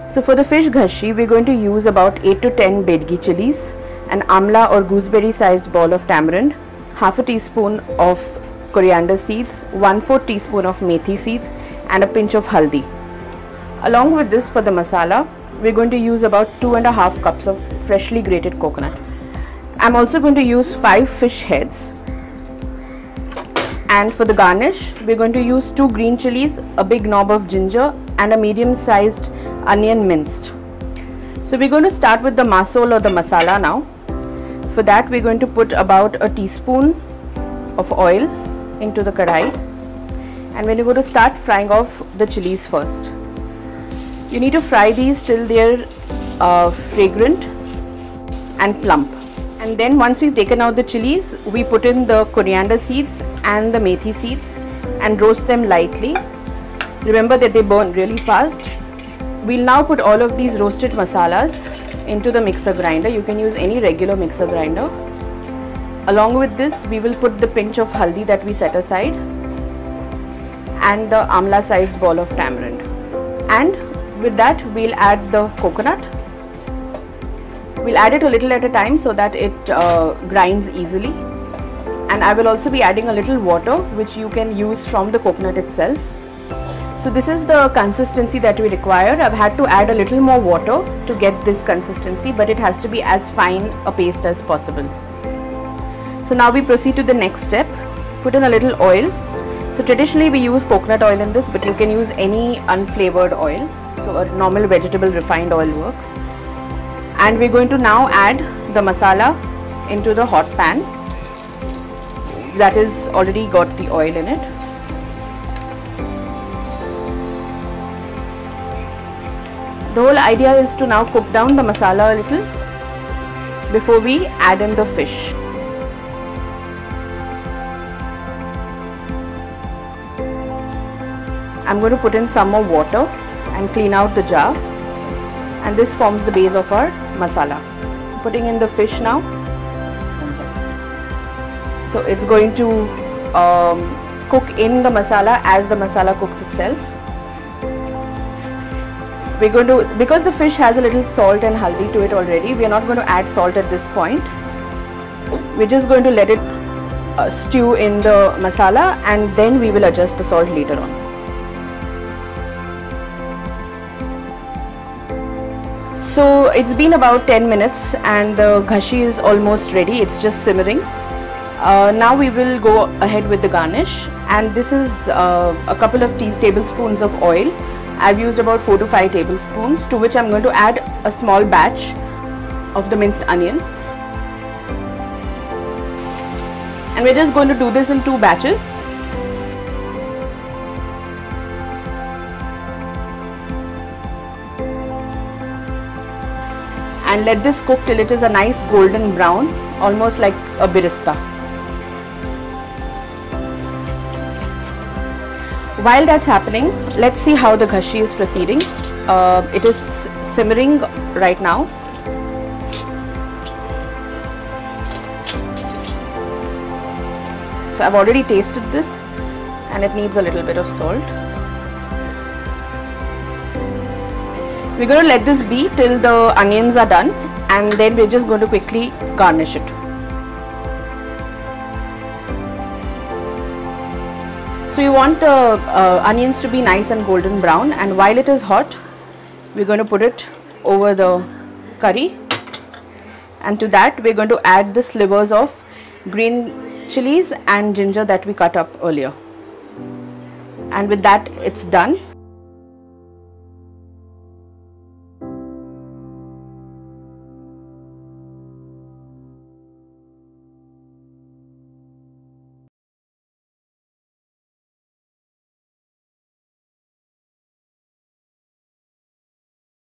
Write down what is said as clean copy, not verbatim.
So for the fish ghashi, we're going to use about 8 to 10 bedgi chilies, an amla or gooseberry sized ball of tamarind, half a teaspoon of coriander seeds, 1/4 teaspoon of methi seeds, and a pinch of haldi. Along with this, for the masala, we're going to use about 2.5 cups of freshly grated coconut. I'm also going to use 5 fish heads. And for the garnish, we're going to use 2 green chilies, a big knob of ginger, and a medium sized onion minced. So we're going to start with the masol or the masala now. For that, we're going to put about a teaspoon of oil into the kadai, and we're going to start frying off the chilies first. You need to fry these till they're fragrant and plump. And then once we've taken out the chilies, we put in the coriander seeds and the methi seeds and roast them lightly. Remember that they burn really fast. We'll now put all of these roasted masalas into the mixer grinder. You can use any regular mixer grinder. Along with this, we will put the pinch of haldi that we set aside and the amla sized ball of tamarind. And with that, we'll add the coconut. We'll add it a little at a time so that it grinds easily. And I will also be adding a little water, which you can use from the coconut itself. So this is the consistency that we require. I've had to add a little more water to get this consistency, but it has to be as fine a paste as possible. So now we proceed to the next step. Put in a little oil. So traditionally we use coconut oil in this, but you can use any unflavored oil. So a normal vegetable refined oil works. And we're going to now add the masala into the hot pan that is already got the oil in it. The whole idea is to now cook down the masala a little before we add in the fish. I'm going to put in some more water and clean out the jar, and this forms the base of our masala. Putting in the fish now. So it's going to cook in the masala as the masala cooks itself. We're going to, because the fish has a little salt and haldi to it already, we are not going to add salt at this point. We're just going to let it stew in the masala, and then we will adjust the salt later on. So it's been about 10 minutes and the ghashi is almost ready. It's just simmering. Now we will go ahead with the garnish, and this is a couple of tablespoons of oil. I've used about 4 to 5 tablespoons, to which I'm going to add a small batch of the minced onion. And we're just going to do this in 2 batches. And let this cook till it is a nice golden brown, almost like a birista. While that's happening, let's see how the ghashi is proceeding. It is simmering right now. So I've already tasted this and it needs a little bit of salt. We're going to let this be till the onions are done, and then we're just going to quickly garnish it. So you want the onions to be nice and golden brown, and while it is hot, we're going to put it over the curry, and to that we're going to add the slivers of green chilies and ginger that we cut up earlier. And with that, it's done.